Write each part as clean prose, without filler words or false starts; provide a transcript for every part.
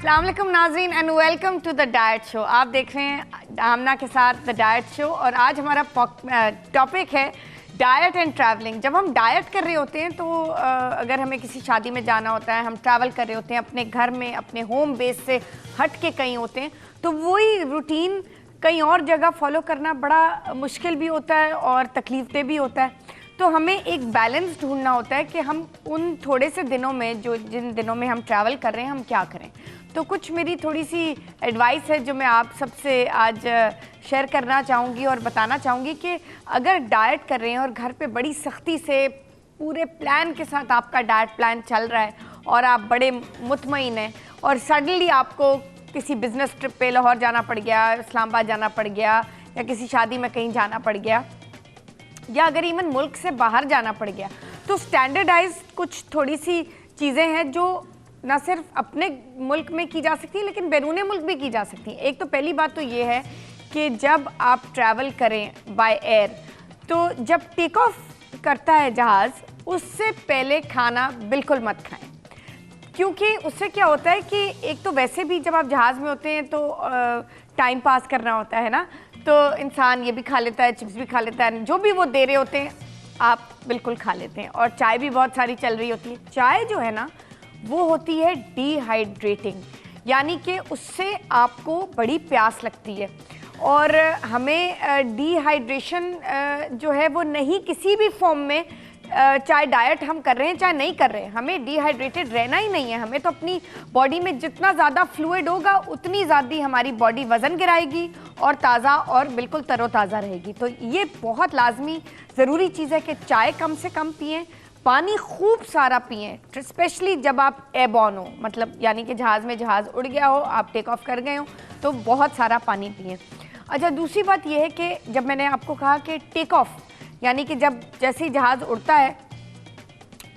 अस्सलाम वालेकुम नाज़रीन and welcome to the diet show. आप देख रहे हैं आमना के साथ द डाइट शो और आज हमारा टॉपिक है डाइट एंड ट्रैवलिंग। जब हम डाइट कर रहे होते हैं तो अगर हमें किसी शादी में जाना होता है, हम ट्रैवल कर रहे होते हैं, अपने घर में अपने होम बेस से हट के कहीं होते हैं, तो वही रूटीन कहीं और जगह फॉलो करना बड़ा मुश्किल भी होता है और तकलीफदेह भी होता है। तो हमें एक बैलेंस ढूंढना होता है कि हम उन थोड़े से दिनों में जिन दिनों में हम ट्रैवल कर रहे हैं हम क्या करें। तो कुछ मेरी थोड़ी सी एडवाइस है जो मैं आप सबसे आज शेयर करना चाहूँगी और बताना चाहूँगी कि अगर डाइट कर रहे हैं और घर पे बड़ी सख्ती से पूरे प्लान के साथ आपका डाइट प्लान चल रहा है और आप बड़े मुतमईन हैं और सडनली आपको किसी बिज़नेस ट्रिप पे लाहौर जाना पड़ गया, इस्लामाबाद जाना पड़ गया या किसी शादी में कहीं जाना पड़ गया या अगर इवन मुल्क से बाहर जाना पड़ गया, तो स्टैंडर्डाइज कुछ थोड़ी सी चीज़ें हैं जो ना सिर्फ अपने मुल्क में की जा सकती है लेकिन बैरून मुल्क भी की जा सकती है। एक तो पहली बात तो ये है कि जब आप ट्रैवल करें बाय एयर, तो जब टेक ऑफ करता है जहाज़ उससे पहले खाना बिल्कुल मत खाएं, क्योंकि उससे क्या होता है कि एक तो वैसे भी जब आप जहाज़ में होते हैं तो टाइम पास करना होता है ना, तो इंसान ये भी खा लेता है, चिप्स भी खा लेता है, जो भी वो दे रहे होते हैं आप बिल्कुल खा लेते हैं। और चाय भी बहुत सारी चल रही होती है। चाय जो है ना वो होती है डिहाइड्रेटिंग, यानी कि उससे आपको बड़ी प्यास लगती है और हमें डिहाइड्रेशन जो है वो नहीं किसी भी फॉर्म में, चाहे डाइट हम कर रहे हैं चाहे नहीं कर रहे हैं, हमें डिहाइड्रेटेड रहना ही नहीं है। हमें तो अपनी बॉडी में जितना ज़्यादा फ्लूइड होगा उतनी ज़्यादा हमारी बॉडी वज़न गिराएगी और ताज़ा और बिल्कुल तरोताज़ा रहेगी। तो ये बहुत लाजमी ज़रूरी चीज़ है कि चाय कम से कम पिएँ, पानी खूब सारा पिएँ, स्पेशली जब आप एयरबॉर्न हो, मतलब यानी कि जहाज़ में जहाज़ उड़ गया हो, आप टेक ऑफ कर गए हो, तो बहुत सारा पानी पिएँ। अच्छा, दूसरी बात यह है कि जब मैंने आपको कहा कि टेक ऑफ यानी कि जब जैसे ही जहाज़ उड़ता है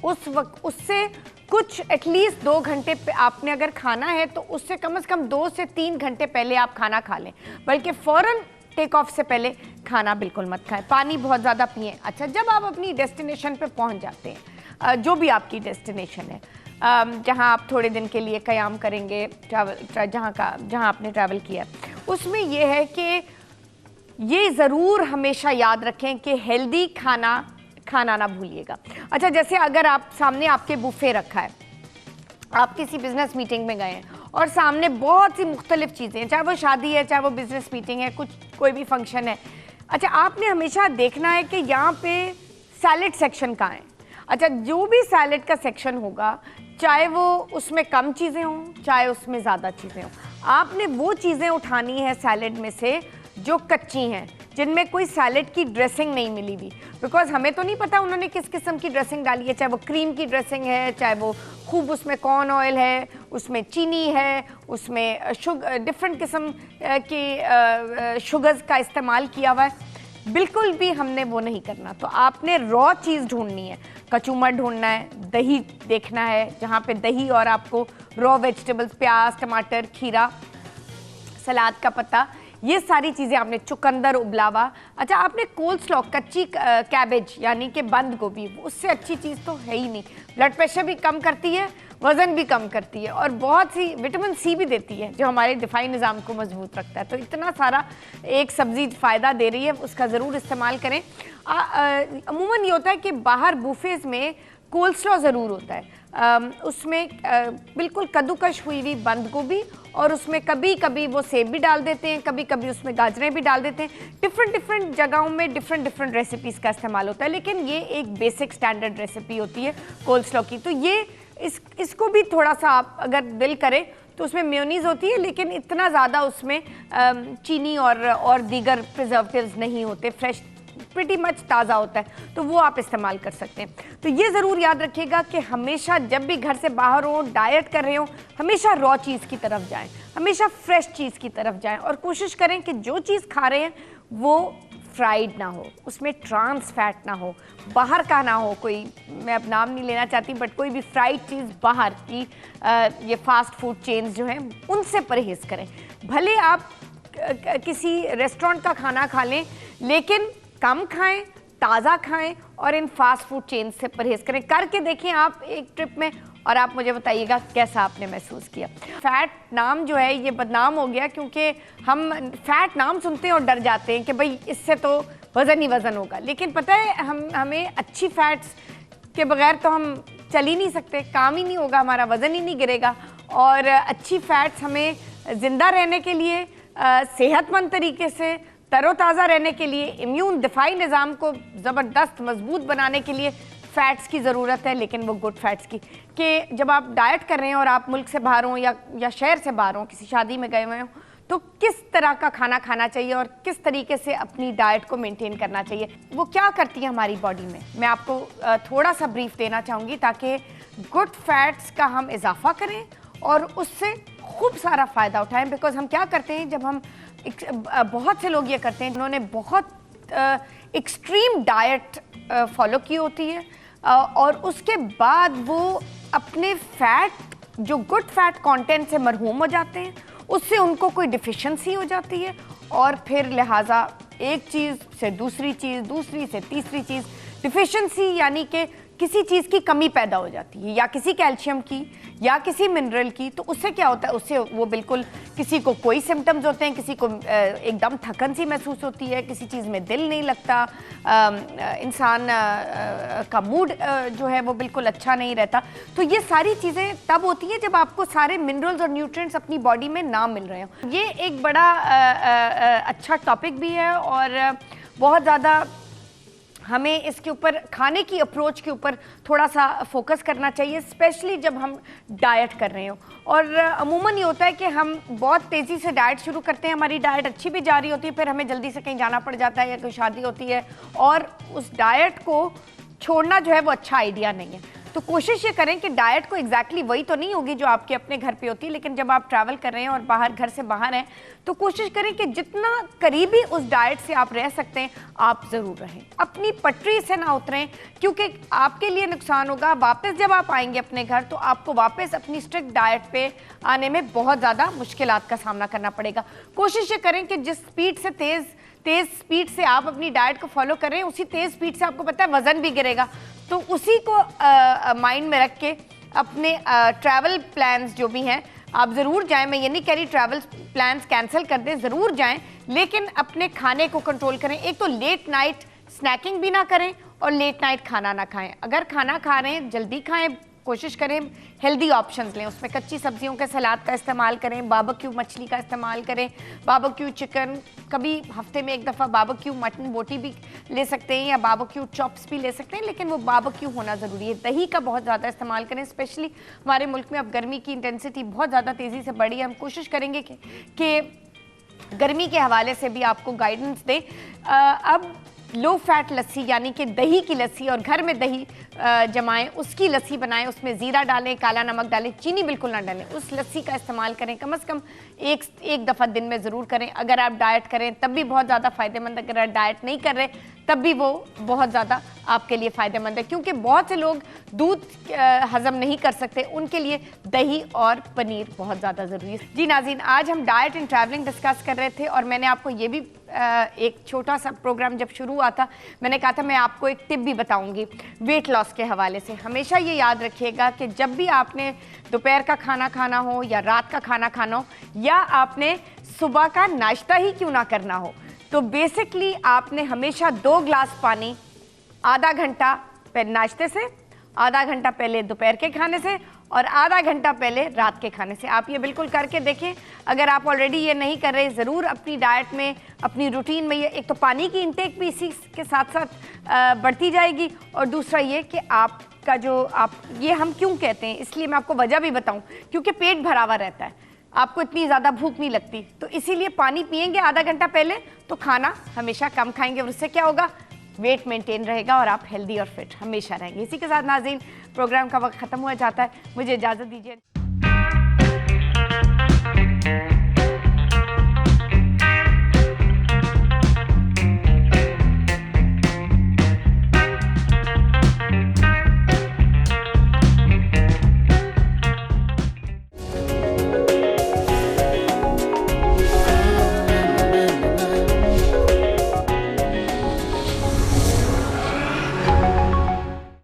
उस वक्त उससे कुछ एटलीस्ट 2 घंटे पे आपने अगर खाना है तो उससे कम से कम 2 से 3 घंटे पहले आप खाना खा लें, बल्कि फ़ौरन टेक ऑफ से पहले खाना बिल्कुल मत खाएं। पानी बहुत ज़्यादा पिएं। अच्छा, जब आप अपनी डेस्टिनेशन पे पहुंच जाते हैं, जो भी आपकी डेस्टिनेशन है, जहां आप थोड़े दिन के लिए क़याम करेंगे, जहां आपने ट्रैवल किया, उसमें यह है कि ये ज़रूर हमेशा याद रखें कि हेल्दी खाना ना भूलिएगा। अच्छा, जैसे अगर आप सामने आपके बुफे रखा है, आप किसी बिज़नेस मीटिंग में गए हैं और सामने बहुत सी मुख्तलिफ चीज़ें हैं, चाहे वो शादी है, चाहे वो बिज़नेस मीटिंग है, कोई भी फंक्शन है। अच्छा, आपने हमेशा देखना है कि यहाँ पे सैलेड सेक्शन कहाँ है। अच्छा, जो भी सैलेड का सेक्शन होगा, चाहे वो उसमें कम चीज़ें हों चाहे उसमें ज़्यादा चीज़ें हों, आपने वो चीज़ें उठानी है सैलेड में से जो कच्ची हैं, जिनमें कोई सैलेड की ड्रेसिंग नहीं मिली हुई, बिकॉज हमें तो नहीं पता उन्होंने किस किस्म की ड्रेसिंग डाली है, चाहे वो क्रीम की ड्रेसिंग है, चाहे वो खूब उसमें कॉर्न ऑयल है, उसमें चीनी है, उसमें डिफरेंट किस्म की शुगर्स का इस्तेमाल किया हुआ है। बिल्कुल भी हमने वो नहीं करना। तो आपने रॉ चीज़ ढूंढनी है, कचूमर ढूंढना है, दही देखना है जहाँ पे दही और आपको रॉ वेजिटेबल्स, प्याज, टमाटर, खीरा, सलाद का पत्ता, ये सारी चीज़ें आपने, चुकंदर उबलावा। अच्छा, आपने कोल्स्लॉ, कच्ची कैबेज यानी कि बंद गोभी, उससे अच्छी चीज़ तो है ही नहीं। ब्लड प्रेशर भी कम करती है, वज़न भी कम करती है और बहुत सी विटामिन सी भी देती है जो हमारे दिफाई निज़ाम को मजबूत रखता है। तो इतना सारा एक सब्ज़ी फ़ायदा दे रही है, उसका ज़रूर इस्तेमाल करें। अमूमन ये होता है कि बाहर बुफेज़ में कोल्स्लॉ ज़रूर होता है, उसमें बिल्कुल कद्दूकश हुई हुई बंद गोभी और उसमें कभी कभी वो सेब भी डाल देते हैं, कभी कभी उसमें गाजरें भी डाल देते हैं। डिफरेंट जगहों में डिफरेंट रेसिपीज़ का इस्तेमाल होता है, लेकिन ये एक बेसिक स्टैंडर्ड रेसिपी होती है कोल्स्लॉ की। तो ये इसको भी थोड़ा सा आप अगर दिल करें तो उसमें मेयोनीज़ होती है, लेकिन इतना ज़्यादा उसमें चीनी और दीगर प्रिजर्वेटिव्स नहीं होते, फ्रेश प्रिटी मच ताज़ा होता है, तो वो आप इस्तेमाल कर सकते हैं। तो ये ज़रूर याद रखिएगा कि हमेशा जब भी घर से बाहर हो, डाइट कर रहे हो, हमेशा रॉ चीज़ की तरफ जाएं, हमेशा फ्रेश चीज़ की तरफ जाएं और कोशिश करें कि जो चीज़ खा रहे हैं वो फ्राइड ना हो, उसमें ट्रांस फैट ना हो, बाहर का ना हो कोई, मैं अब नाम नहीं लेना चाहती, बट कोई भी फ्राइड चीज़ बाहर की, ये फास्ट फूड चेन्स जो हैं उनसे परहेज़ करें। भले आप किसी रेस्टोरेंट का खाना खा लें, लेकिन कम खाएं, ताज़ा खाएं और इन फास्ट फूड चेन से परहेज़ करें। करके देखें आप एक ट्रिप में और आप मुझे बताइएगा कैसा आपने महसूस किया। फैट नाम जो है ये बदनाम हो गया क्योंकि हम फैट नाम सुनते हैं और डर जाते हैं कि भाई इससे तो वज़न ही वज़न होगा, लेकिन पता है हमें अच्छी फैट्स के बगैर तो हम चल ही नहीं सकते, काम ही नहीं होगा, हमारा वज़न ही नहीं गिरेगा। और अच्छी फैट्स हमें ज़िंदा रहने के लिए, सेहतमंद तरीके से तरोताज़ा रहने के लिए, इम्यून दिफाई निज़ाम को ज़बरदस्त मजबूत बनाने के लिए फ़ैट्स की ज़रूरत है, लेकिन वो गुड फैट्स की। कि जब आप डाइट कर रहे हैं और आप मुल्क से बाहर हों या शहर से बाहर हों, किसी शादी में गए हुए हों, तो किस तरह का खाना खाना चाहिए और किस तरीके से अपनी डाइट को मेंटेन करना चाहिए, वो क्या करती है हमारी बॉडी में, मैं आपको थोड़ा सा ब्रीफ देना चाहूँगी ताकि गुड फैट्स का हम इजाफा करें और उससे खूब सारा फ़ायदा उठाएं। बिकॉज हम क्या करते हैं, जब हम बहुत से लोग ये करते हैं जिन्होंने बहुत एक्सट्रीम डाइट फॉलो की होती है और उसके बाद वो अपने फैट जो गुड फैट कंटेंट से मरहूम हो जाते हैं, उससे उनको कोई डिफिशिएंसी हो जाती है और फिर लिहाजा एक चीज़ से दूसरी चीज़, दूसरी से तीसरी चीज़, डिफिशिएंसी यानी कि किसी चीज़ की कमी पैदा हो जाती है, या किसी कैल्शियम की या किसी मिनरल की। तो उससे क्या होता है, उससे वो बिल्कुल, किसी को कोई सिम्टम्स होते हैं, किसी को एकदम थकन सी महसूस होती है, किसी चीज़ में दिल नहीं लगता, इंसान का मूड जो है वो बिल्कुल अच्छा नहीं रहता। तो ये सारी चीज़ें तब होती हैं जब आपको सारे मिनरल्स और न्यूट्रिएंट्स अपनी बॉडी में ना मिल रहे हो। ये एक बड़ा अच्छा टॉपिक भी है और बहुत ज़्यादा हमें इसके ऊपर, खाने की अप्रोच के ऊपर थोड़ा सा फोकस करना चाहिए, स्पेशली जब हम डाइट कर रहे हो। और अमूमन ये होता है कि हम बहुत तेज़ी से डाइट शुरू करते हैं, हमारी डाइट अच्छी भी जा रही होती है, फिर हमें जल्दी से कहीं जाना पड़ जाता है या कोई शादी होती है और उस डाइट को छोड़ना जो है वो अच्छा आइडिया नहीं है। तो कोशिश ये करें कि डाइट को एग्जैक्टली वही तो नहीं होगी जो आपके अपने घर पे होती है, लेकिन जब आप ट्रैवल कर रहे हैं और बाहर, घर से बाहर हैं, तो कोशिश करें कि जितना करीबी उस डाइट से आप रह सकते हैं आप ज़रूर रहें, अपनी पटरी से ना उतरें, क्योंकि आपके लिए नुकसान होगा। वापस जब आप आएंगे अपने घर तो आपको वापस अपनी स्ट्रिक्ट डाइट पे आने में बहुत ज़्यादा मुश्किलात का सामना करना पड़ेगा। कोशिश ये करें कि जिस स्पीड से तेज़ स्पीड से आप अपनी डाइट को फॉलो करें, उसी तेज़ स्पीड से आपको पता है वज़न भी गिरेगा। तो उसी को माइंड में रख के अपने ट्रैवल प्लान्स जो भी हैं आप ज़रूर जाएं। मैं ये नहीं कह रही ट्रैवल प्लान्स कैंसिल कर दें, ज़रूर जाएं, लेकिन अपने खाने को कंट्रोल करें। एक तो लेट नाइट स्नैकिंग भी ना करें और लेट नाइट खाना ना खाएं। अगर खाना खा रहे हैं जल्दी खाएं, कोशिश करें हेल्दी ऑप्शंस लें, उसमें कच्ची सब्जियों के सलाद का इस्तेमाल करें, बारबेक्यू मछली का इस्तेमाल करें, बारबेक्यू चिकन, कभी हफ्ते में एक दफ़ा बारबेक्यू मटन बोटी भी ले सकते हैं या बारबेक्यू चॉप्स भी ले सकते हैं, लेकिन वो बारबेक्यू होना ज़रूरी है। दही का बहुत ज़्यादा इस्तेमाल करें, स्पेशली हमारे मुल्क में अब गर्मी की इंटेंसिटी बहुत ज़्यादा तेज़ी से बढ़ी है। हम कोशिश करेंगे कि गर्मी के हवाले से भी आपको गाइडेंस दें। अब लो फैट लस्सी यानी कि दही की लस्सी, और घर में दही जमाएं, उसकी लस्सी बनाएं, उसमें ज़ीरा डालें, काला नमक डालें, चीनी बिल्कुल ना डालें, उस लस्सी का इस्तेमाल करें। कम से कम एक दफ़ा दिन में ज़रूर करें। अगर आप डाइट करें तब भी बहुत ज़्यादा फ़ायदेमंद, अगर आप डाइट नहीं कर रहे तब भी वो बहुत ज़्यादा आपके लिए फ़ायदेमंद है, क्योंकि बहुत से लोग दूध हज़म नहीं कर सकते, उनके लिए दही और पनीर बहुत ज़्यादा ज़रूरी है। जी नाज़रीन, आज हम डाइट एंड ट्रैवलिंग डिस्कस कर रहे थे और मैंने आपको ये भी एक छोटा सा प्रोग्राम जब शुरू हुआ था, मैंने कहा था मैं आपको एक टिप भी बताऊंगी वेट लॉस के हवाले से। हमेशा ये याद रखिएगा कि जब भी आपने दोपहर का खाना खाना हो या रात का खाना खाना हो या आपने सुबह का नाश्ता ही क्यों ना करना हो, तो बेसिकली आपने हमेशा 2 ग्लास पानी आधा घंटा पहले नाश्ते से, आधा घंटा पहले दोपहर के खाने से और आधा घंटा पहले रात के खाने से, आप ये बिल्कुल करके देखें। अगर आप ऑलरेडी ये नहीं कर रहे, ज़रूर अपनी डाइट में, अपनी रूटीन में ये, एक तो पानी की इंटेक भी इसी के साथ साथ बढ़ती जाएगी, और दूसरा ये कि आपका जो ये हम क्यों कहते हैं, इसलिए मैं आपको वजह भी बताऊं, क्योंकि पेट भरा हुआ रहता है, आपको इतनी ज़्यादा भूख नहीं लगती, तो इसीलिए पानी पिएंगे आधा घंटा पहले, तो खाना हमेशा कम खाएंगे और उससे क्या होगा, वेट मेंटेन रहेगा और आप हेल्दी और फिट हमेशा रहेंगे। इसी के साथ नाज़रीन, प्रोग्राम का वक्त ख़त्म हो जाता है, मुझे इजाज़त दीजिए।